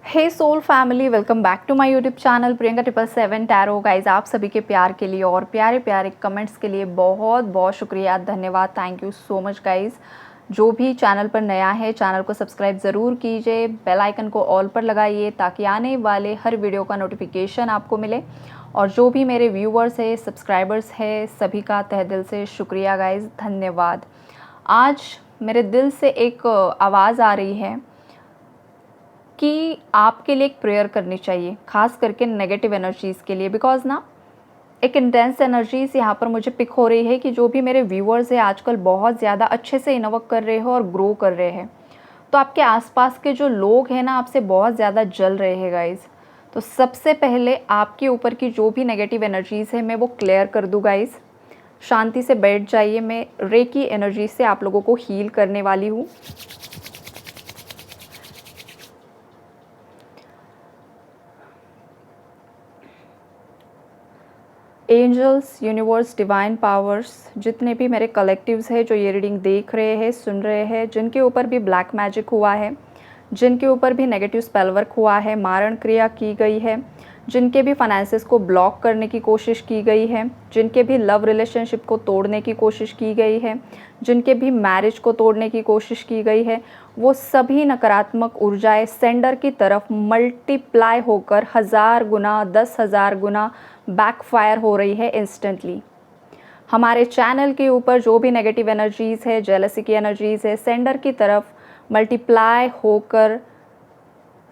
Hey soul family, welcome back to my YouTube channel Priyanka 777 tarot. Guys, आप सभी के प्यार के लिए और प्यारे प्यारे कमेंट्स के लिए बहुत बहुत शुक्रिया, धन्यवाद, thank you so much guys. जो भी चैनल पर नया है, चैनल को सब्सक्राइब ज़रूर कीजिए, बेल आइकन को ऑल पर लगाइए ताकि आने वाले हर वीडियो का नोटिफिकेशन आपको मिले। और जो भी मेरे व्यूअर्स है, सब्सक्राइबर्स है, सभी का तहे दिल से शुक्रिया गाइज, धन्यवाद। आज मेरे दिल से एक आवाज़ आ रही है कि आपके लिए एक प्रेयर करनी चाहिए, खास करके नेगेटिव एनर्जीज़ के लिए। बिकॉज़ ना एक इंटेंस एनर्जीज़ यहाँ पर मुझे पिक हो रही है कि जो भी मेरे व्यूअर्स हैं आजकल बहुत ज़्यादा अच्छे से इनवर्क कर रहे हो और ग्रो कर रहे हैं। तो आपके आसपास के जो लोग हैं ना, आपसे बहुत ज़्यादा जल रहे हैं गाइज़। तो सबसे पहले आपके ऊपर की जो भी नेगेटिव एनर्जीज़ है मैं वो क्लियर कर दूँ गाइज़। शांति से बैठ जाइए, मैं रेकी एनर्जी से आप लोगों को हील करने वाली हूँ। एंजल्स, यूनिवर्स, डिवाइन पावर्स, जितने भी मेरे कलेक्टिव्स हैं जो ये रीडिंग देख रहे हैं, सुन रहे हैं, जिनके ऊपर भी ब्लैक मैजिक हुआ है, जिनके ऊपर भी नेगेटिव स्पेल वर्क हुआ है, मारण क्रिया की गई है, जिनके भी फाइनेंसेस को ब्लॉक करने की कोशिश की गई है, जिनके भी लव रिलेशनशिप को तोड़ने की कोशिश की गई है, जिनके भी मैरिज को तोड़ने की कोशिश की गई है, वो सभी नकारात्मक ऊर्जाएं सेंडर की तरफ मल्टीप्लाई होकर 1000 गुना, 10,000 गुना बैकफायर हो रही है इंस्टेंटली। हमारे चैनल के ऊपर जो भी नेगेटिव एनर्जीज़ है, जेलसी की एनर्जीज़ है, सेंडर की तरफ मल्टीप्लाई होकर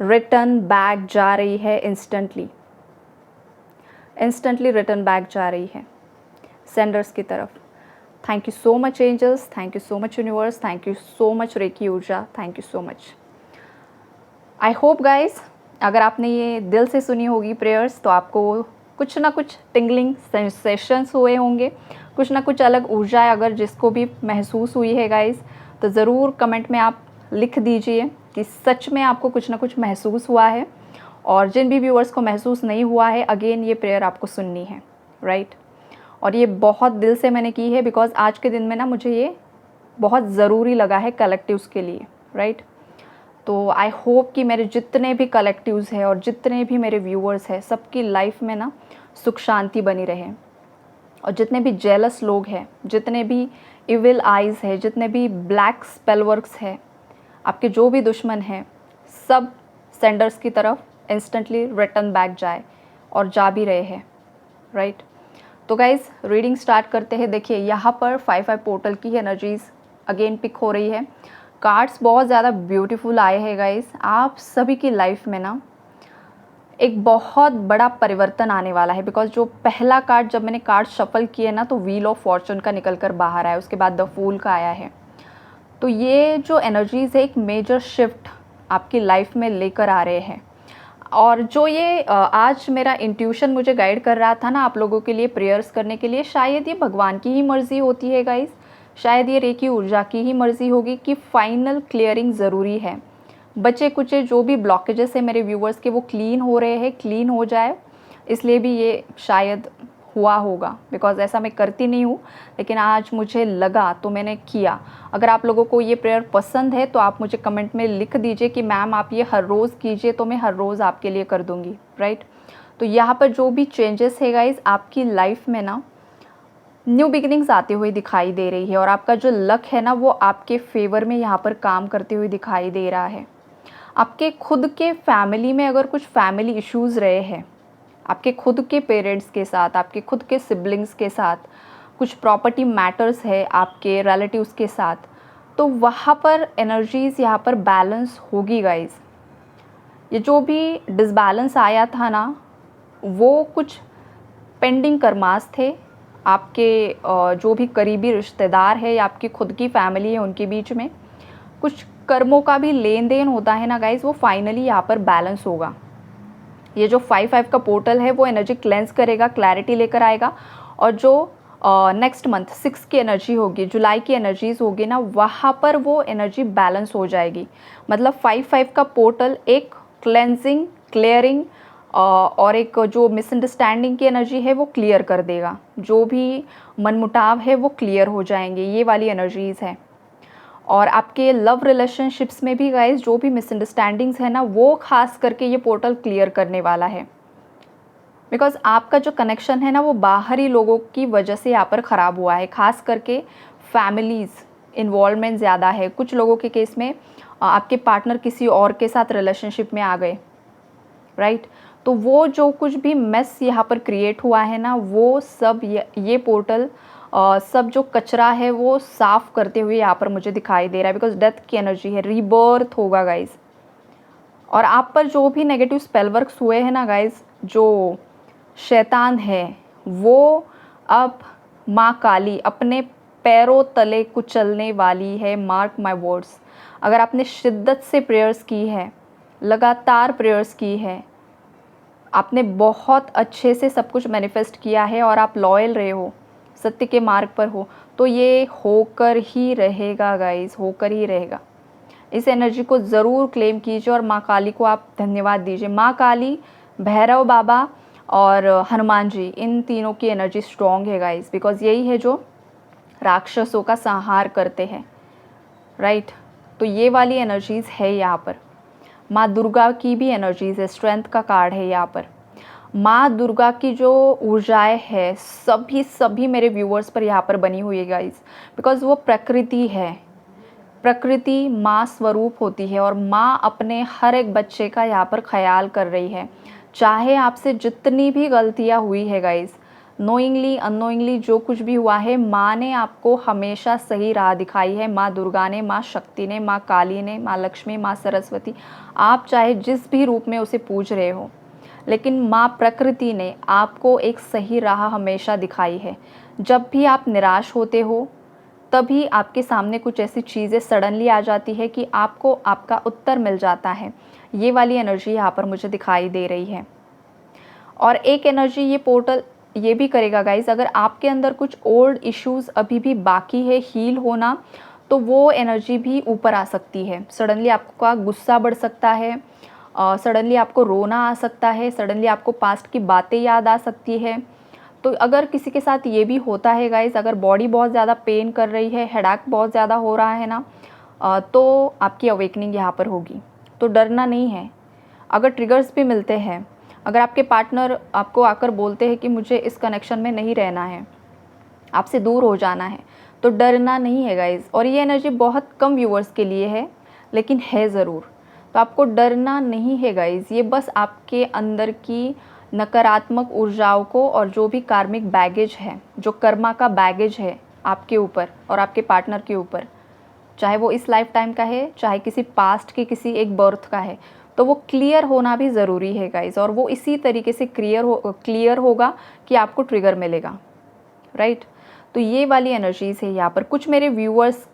रिटर्न बैक जा रही है इंस्टेंटली रिटर्न बैक जा रही है सेंडर्स की तरफ। Thank you so much angels, thank you so much universe, thank you so much reiki ऊर्जा, thank you so much. I hope guys, अगर आपने ये दिल से सुनी होगी प्रेयर्स तो आपको कुछ ना कुछ टिंगलिंग सेशंस हुए होंगे, कुछ ना कुछ अलग ऊर्जा अगर जिसको भी महसूस हुई है गाइस, तो ज़रूर कमेंट में आप लिख दीजिए कि सच में आपको कुछ ना कुछ महसूस हुआ है। और जिन भी व्यूअर्स को महसूस नहीं हुआ है, अगेन ये प्रेयर आपको सुननी है, राइट। और ये बहुत दिल से मैंने की है बिकॉज आज के दिन में ना मुझे ये बहुत ज़रूरी लगा है कलेक्टिव्स के लिए, राइट। तो आई होप कि मेरे जितने भी कलेक्टिव्स हैं और जितने भी मेरे व्यूअर्स हैं, सबकी लाइफ में ना सुख शांति बनी रहे। और जितने भी जेलस लोग हैं, जितने भी इविल आइज़ है, जितने भी ब्लैक स्पेल वर्क्स है, आपके जो भी दुश्मन हैं, सब सेंडर्स की तरफ इंस्टेंटली रिटर्न बैक जाए और जा भी रहे हैं, राइट। तो गाइज़, रीडिंग स्टार्ट करते हैं। देखिए यहाँ पर 5-5 पोर्टल की एनर्जीज़ अगेन पिक हो रही है। कार्ड्स बहुत ज़्यादा ब्यूटीफुल आए हैं गाइज़। आप सभी की लाइफ में ना एक बहुत बड़ा परिवर्तन आने वाला है। बिकॉज जो पहला कार्ड, जब मैंने कार्ड शफल किए ना, तो व्हील ऑफ फॉर्चून का निकल कर बाहर आया, उसके बाद द फूल का आया है। तो ये जो एनर्जीज़ है एक मेजर शिफ्ट आपकी लाइफ में लेकर आ रहे हैं। और जो ये आज मेरा इंट्यूशन मुझे गाइड कर रहा था ना आप लोगों के लिए प्रेयर्स करने के लिए, शायद ये भगवान की ही मर्ज़ी होती है गाइज़। शायद ये रेकी ऊर्जा की ही मर्ज़ी होगी कि फाइनल क्लियरिंग ज़रूरी है। बचे कुचे जो भी ब्लॉकेजेस है मेरे व्यूवर्स के, वो क्लीन हो रहे हैं, क्लीन हो जाए, इसलिए भी ये शायद हुआ होगा। बिकॉज़ ऐसा मैं करती नहीं हूँ, लेकिन आज मुझे लगा तो मैंने किया। अगर आप लोगों को ये प्रेयर पसंद है तो आप मुझे कमेंट में लिख दीजिए कि मैम आप ये हर रोज़ कीजिए, तो मैं हर रोज़ आपके लिए कर दूँगी, राइट। तो यहाँ पर जो भी चेंजेस है गाइज़, आपकी लाइफ में ना न्यू बिगिनिंग्स आते हुए दिखाई दे रही है। और आपका जो लक है ना, वो आपके फेवर में यहाँ पर काम करते हुए दिखाई दे रहा है। आपके खुद के फैमिली में अगर कुछ फैमिली इश्यूज़ रहे हैं, आपके खुद के पेरेंट्स के साथ, आपके खुद के सिबलिंग्स के साथ, कुछ प्रॉपर्टी मैटर्स है आपके रिलेटिव्स के साथ, तो वहाँ पर एनर्जीज़ यहाँ पर बैलेंस होगी गाइज़। ये जो भी डिसबैलेंस आया था ना, वो कुछ पेंडिंग कर्मास थे आपके जो भी करीबी रिश्तेदार है या आपकी खुद की फैमिली है उनके बीच में कुछ कर्मों का भी लेन देन होता है ना गाइज़, वो फाइनली यहाँ पर बैलेंस होगा। ये जो 5-5 का पोर्टल है वो एनर्जी क्लेंस करेगा, क्लैरिटी लेकर आएगा। और जो नेक्स्ट मंथ 6 की एनर्जी होगी, जुलाई की एनर्जीज़ होगी ना, वहाँ पर वो एनर्जी बैलेंस हो जाएगी। मतलब 5-5 का पोर्टल एक क्लेंजिंग, क्लियरिंग और एक जो मिसअंडरस्टैंडिंग की एनर्जी है वो क्लियर कर देगा। जो भी मनमुटाव है वो क्लियर हो जाएंगे, ये वाली एनर्जीज़ है। और आपके लव रिलेशनशिप्स में भी गाइस जो भी मिसअंडरस्टैंडिंग्स है ना, वो खास करके ये पोर्टल क्लियर करने वाला है। बिकॉज़ आपका जो कनेक्शन है ना, वो बाहरी लोगों की वजह से यहाँ पर ख़राब हुआ है, खास करके फैमिलीज़ इन्वॉल्वमेंट ज़्यादा है। कुछ लोगों के केस में आपके पार्टनर किसी और के साथ रिलेशनशिप में आ गए, राइट। तो वो जो कुछ भी मेस यहाँ पर क्रिएट हुआ है ना, वो सब ये पोर्टल सब जो कचरा है वो साफ़ करते हुए यहाँ पर मुझे दिखाई दे रहा है। बिकॉज डेथ की एनर्जी है, रीबर्थ होगा गाइज। और आप पर जो भी नेगेटिव स्पेल वर्क्स हुए हैं ना गाइज, जो शैतान है वो अब माँ काली अपने पैरों तले कुचलने वाली है। Mark my words. अगर आपने शिद्दत से प्रेयर्स की है, लगातार प्रेयर्स की है, आपने बहुत अच्छे से सब कुछ मैनिफेस्ट किया है और आप लॉयल रहे हो, सत्य के मार्ग पर हो, तो ये होकर ही रहेगा गाइस, होकर ही रहेगा। इस एनर्जी को ज़रूर क्लेम कीजिए और माँ काली को आप धन्यवाद दीजिए। माँ काली, भैरव बाबा और हनुमान जी, इन तीनों की एनर्जी स्ट्रॉन्ग है गाइस। बिकॉज यही है जो राक्षसों का संहार करते हैं, राइट। तो ये वाली एनर्जीज़ है यहाँ पर। माँ दुर्गा की भी एनर्जीज़ है, स्ट्रेंथ का कार्ड है यहाँ पर। माँ दुर्गा की जो ऊर्जाएं है सभी मेरे व्यूअर्स पर यहाँ पर बनी हुई है गाइस। बिकॉज वो प्रकृति है, प्रकृति माँ स्वरूप होती है और माँ अपने हर एक बच्चे का यहाँ पर ख्याल कर रही है। चाहे आपसे जितनी भी गलतियाँ हुई है गाइस, नोइंगली अननोइंगली जो कुछ भी हुआ है, माँ ने आपको हमेशा सही राह दिखाई है। माँ दुर्गा ने, माँ शक्ति ने, माँ काली ने, माँ लक्ष्मी, माँ सरस्वती, आप चाहे जिस भी रूप में उसे पूज रहे हो, लेकिन माँ प्रकृति ने आपको एक सही राह हमेशा दिखाई है। जब भी आप निराश होते हो, तभी आपके सामने कुछ ऐसी चीज़ें सडनली आ जाती है कि आपको आपका उत्तर मिल जाता है। ये वाली एनर्जी यहाँ पर मुझे दिखाई दे रही है। और एक एनर्जी ये पोर्टल ये भी करेगा गाइस, अगर आपके अंदर कुछ ओल्ड इश्यूज़ अभी भी बाकी है हील होना, तो वो एनर्जी भी ऊपर आ सकती है। सडनली आपका गुस्सा बढ़ सकता है, सडनली आपको रोना आ सकता है, सडनली आपको पास्ट की बातें याद आ सकती है। तो अगर किसी के साथ ये भी होता है गाइस, अगर बॉडी बहुत ज़्यादा पेन कर रही है, हेडेक बहुत ज़्यादा हो रहा है ना, तो आपकी अवेकनिंग यहाँ पर होगी। तो डरना नहीं है। अगर ट्रिगर्स भी मिलते हैं, अगर आपके पार्टनर आपको आकर बोलते हैं कि मुझे इस कनेक्शन में नहीं रहना है, आपसे दूर हो जाना है, तो डरना नहीं है गाइस। और ये एनर्जी बहुत कम व्यूअर्स के लिए है, लेकिन है ज़रूर। तो आपको डरना नहीं है गाइस। ये बस आपके अंदर की नकारात्मक ऊर्जाओं को और जो भी कार्मिक बैगेज है, जो कर्मा का बैगेज है आपके ऊपर और आपके पार्टनर के ऊपर, चाहे वो इस लाइफ टाइम का है, चाहे किसी पास्ट के किसी एक बर्थ का है, तो वो क्लियर होना भी ज़रूरी है गाइस। और वो इसी तरीके से क्लियर होगा कि आपको ट्रिगर मिलेगा, राइट। तो ये वाली एनर्जीज़ है यहाँ पर। कुछ मेरे व्यूअर्स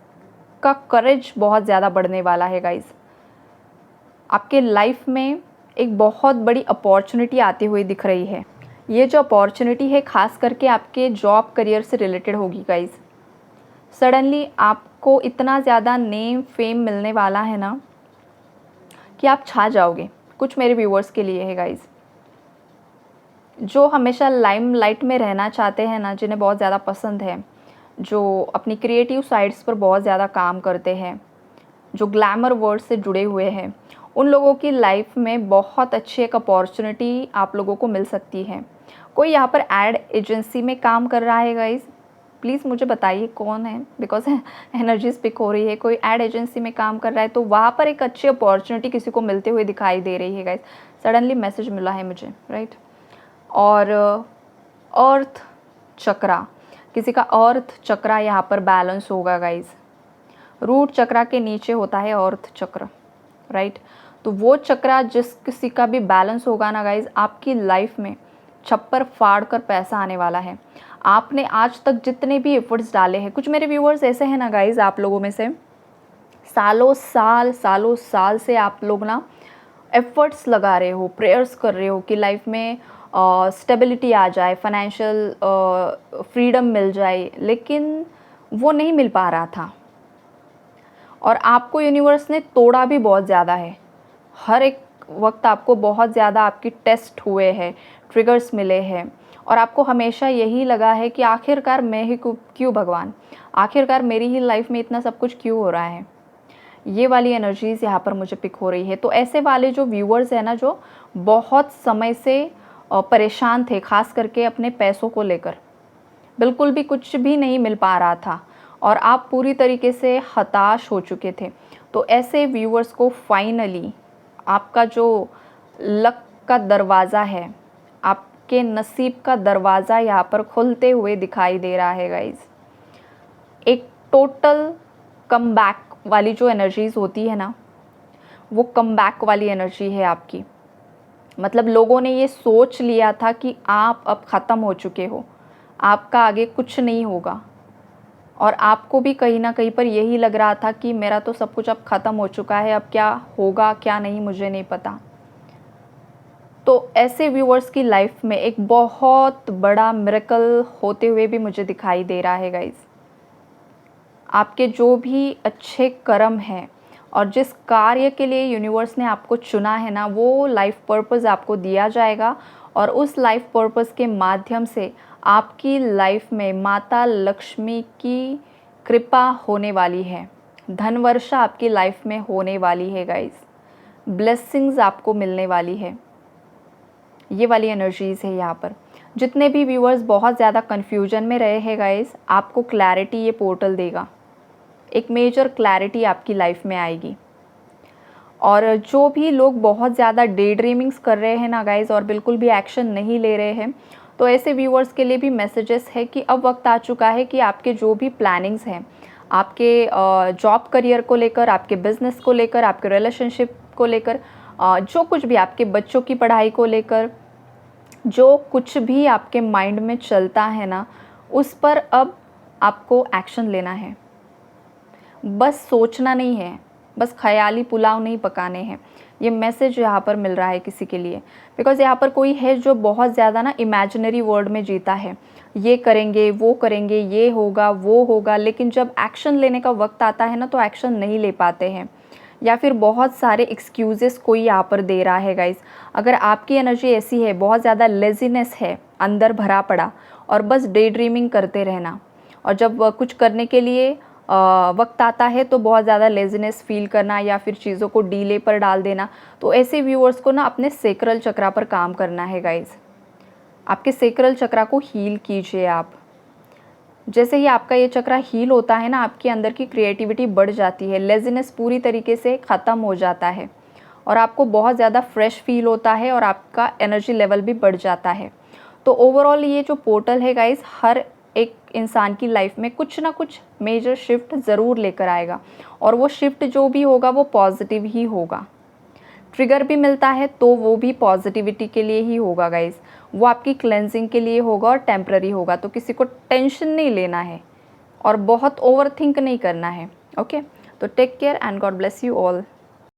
का करेज बहुत ज़्यादा बढ़ने वाला है गाइस। आपके लाइफ में एक बहुत बड़ी अपॉर्चुनिटी आती हुई दिख रही है। ये जो अपॉर्चुनिटी है खास करके आपके जॉब करियर से रिलेटेड होगी गाइस। सडनली आपको इतना ज़्यादा नेम फेम मिलने वाला है ना कि आप छा जाओगे। कुछ मेरे व्यूअर्स के लिए है गाइस, जो हमेशा लाइमलाइट में रहना चाहते हैं ना, जिन्हें बहुत ज़्यादा पसंद है, जो अपनी क्रिएटिव साइड्स पर बहुत ज़्यादा काम करते हैं, जो ग्लैमर वर्ल्ड से जुड़े हुए हैं, उन लोगों की लाइफ में बहुत अच्छी एक अपॉर्चुनिटी आप लोगों को मिल सकती है। कोई यहाँ पर एड एजेंसी में काम कर रहा है गाइस, प्लीज़ मुझे बताइए कौन है, बिकॉज एनर्जी स्पिक हो रही है। कोई एड एजेंसी में काम कर रहा है तो वहाँ पर एक अच्छी अपॉर्चुनिटी किसी को मिलते हुए दिखाई दे रही है गाइस। सडनली मैसेज मिला है मुझे, राइट। और अर्थ चक्रा, किसी का अर्थ चक्रा यहाँ पर बैलेंस होगा गाइस। रूट चक्रा के नीचे होता है अर्थ चक्र, राइट। तो वो चक्रा जिस किसी का भी बैलेंस होगा ना गाइज, आपकी लाइफ में छप्पर फाड़ कर पैसा आने वाला है। आपने आज तक जितने भी एफर्ट्स डाले हैं, कुछ मेरे व्यूअर्स ऐसे हैं ना गाइज, आप लोगों में से सालों साल से आप लोग ना एफर्ट्स लगा रहे हो, प्रेयर्स कर रहे हो कि लाइफ में स्टेबिलिटी आ जाए, फाइनेंशियल फ्रीडम मिल जाए, लेकिन वो नहीं मिल पा रहा था। और आपको यूनिवर्स ने तोड़ा भी बहुत ज़्यादा है। हर एक वक्त आपको बहुत ज़्यादा आपकी टेस्ट हुए हैं, ट्रिगर्स मिले हैं, और आपको हमेशा यही लगा है कि आखिरकार मैं ही क्यों भगवान, आखिरकार मेरी ही लाइफ में इतना सब कुछ क्यों हो रहा है। ये वाली एनर्जीज़ यहाँ पर मुझे पिक हो रही है। तो ऐसे वाले जो व्यूअर्स हैं ना, जो बहुत समय से परेशान थे, ख़ास करके अपने पैसों को लेकर, बिल्कुल भी कुछ भी नहीं मिल पा रहा था और आप पूरी तरीके से हताश हो चुके थे, तो ऐसे व्यूअर्स को फाइनली आपका जो लक का दरवाज़ा है, आपके नसीब का दरवाज़ा यहाँ पर खुलते हुए दिखाई दे रहा है गाइज़। एक टोटल कमबैक वाली जो एनर्जीज़ होती है ना, वो कमबैक वाली एनर्जी है आपकी। मतलब लोगों ने ये सोच लिया था कि आप अब ख़त्म हो चुके हो, आपका आगे कुछ नहीं होगा, और आपको भी कहीं ना कहीं पर यही लग रहा था कि मेरा तो सब कुछ अब ख़त्म हो चुका है, अब क्या होगा क्या नहीं मुझे नहीं पता। तो ऐसे व्यूअर्स की लाइफ में एक बहुत बड़ा मिरेकल होते हुए भी मुझे दिखाई दे रहा है गाइज़। आपके जो भी अच्छे कर्म हैं और जिस कार्य के लिए यूनिवर्स ने आपको चुना है ना, वो लाइफ पर्पस आपको दिया जाएगा और उस लाइफ पर्पस के माध्यम से आपकी लाइफ में माता लक्ष्मी की कृपा होने वाली है, धन वर्षा आपकी लाइफ में होने वाली है गाइस, ब्लेसिंग्स आपको मिलने वाली है। ये वाली एनर्जीज़ है यहाँ पर। जितने भी व्यूअर्स बहुत ज़्यादा कन्फ्यूजन में रहे हैं गाइस, आपको क्लैरिटी ये पोर्टल देगा, एक मेजर क्लैरिटी आपकी लाइफ में आएगी। और जो भी लोग बहुत ज़्यादा डे ड्रीमिंग्स कर रहे हैं ना गाइज और बिल्कुल भी एक्शन नहीं ले रहे हैं, तो ऐसे व्यूअर्स के लिए भी मैसेजेस है कि अब वक्त आ चुका है कि आपके जो भी प्लानिंग्स हैं, आपके जॉब करियर को लेकर, आपके बिजनेस को लेकर, आपके रिलेशनशिप को लेकर, जो कुछ भी आपके बच्चों की पढ़ाई को लेकर, जो कुछ भी आपके माइंड में चलता है ना, उस पर अब आपको एक्शन लेना है। बस सोचना नहीं है, बस ख्याली पुलाव नहीं पकाने हैं। ये मैसेज यहाँ पर मिल रहा है किसी के लिए, बिकॉज़ यहाँ पर कोई है जो बहुत ज़्यादा ना इमेजिनरी वर्ल्ड में जीता है, ये करेंगे वो करेंगे, ये होगा वो होगा, लेकिन जब एक्शन लेने का वक्त आता है ना, तो एक्शन नहीं ले पाते हैं, या फिर बहुत सारे एक्सक्यूज़ेस कोई यहाँ पर दे रहा है गाइस। अगर आपकी एनर्जी ऐसी है, बहुत ज़्यादा लेज़ीनेस है अंदर भरा पड़ा और बस डे ड्रीमिंग करते रहना, और जब कुछ करने के लिए वक्त आता है तो बहुत ज़्यादा लेज़ीनेस फील करना या फिर चीज़ों को डीले पर डाल देना, तो ऐसे व्यूअर्स को ना अपने सेक्रल चक्रा पर काम करना है गाइज़। आपके सेक्रल चक्रा को हील कीजिए आप। जैसे ही आपका ये चक्रा हील होता है ना, आपके अंदर की क्रिएटिविटी बढ़ जाती है, लेज़ीनेस पूरी तरीके से ख़त्म हो जाता है और आपको बहुत ज़्यादा फ्रेश फील होता है और आपका एनर्जी लेवल भी बढ़ जाता है। तो ओवरऑल ये जो पोर्टल है गाइज़, हर एक इंसान की लाइफ में कुछ ना कुछ मेजर शिफ्ट ज़रूर लेकर आएगा, और वो शिफ्ट जो भी होगा वो पॉजिटिव ही होगा। ट्रिगर भी मिलता है तो वो भी पॉजिटिविटी के लिए ही होगा गाइज़, वो आपकी क्लेंजिंग के लिए होगा और टेम्पररी होगा। तो किसी को टेंशन नहीं लेना है और बहुत ओवर थिंक नहीं करना है। ओके, तो take care and God bless you all.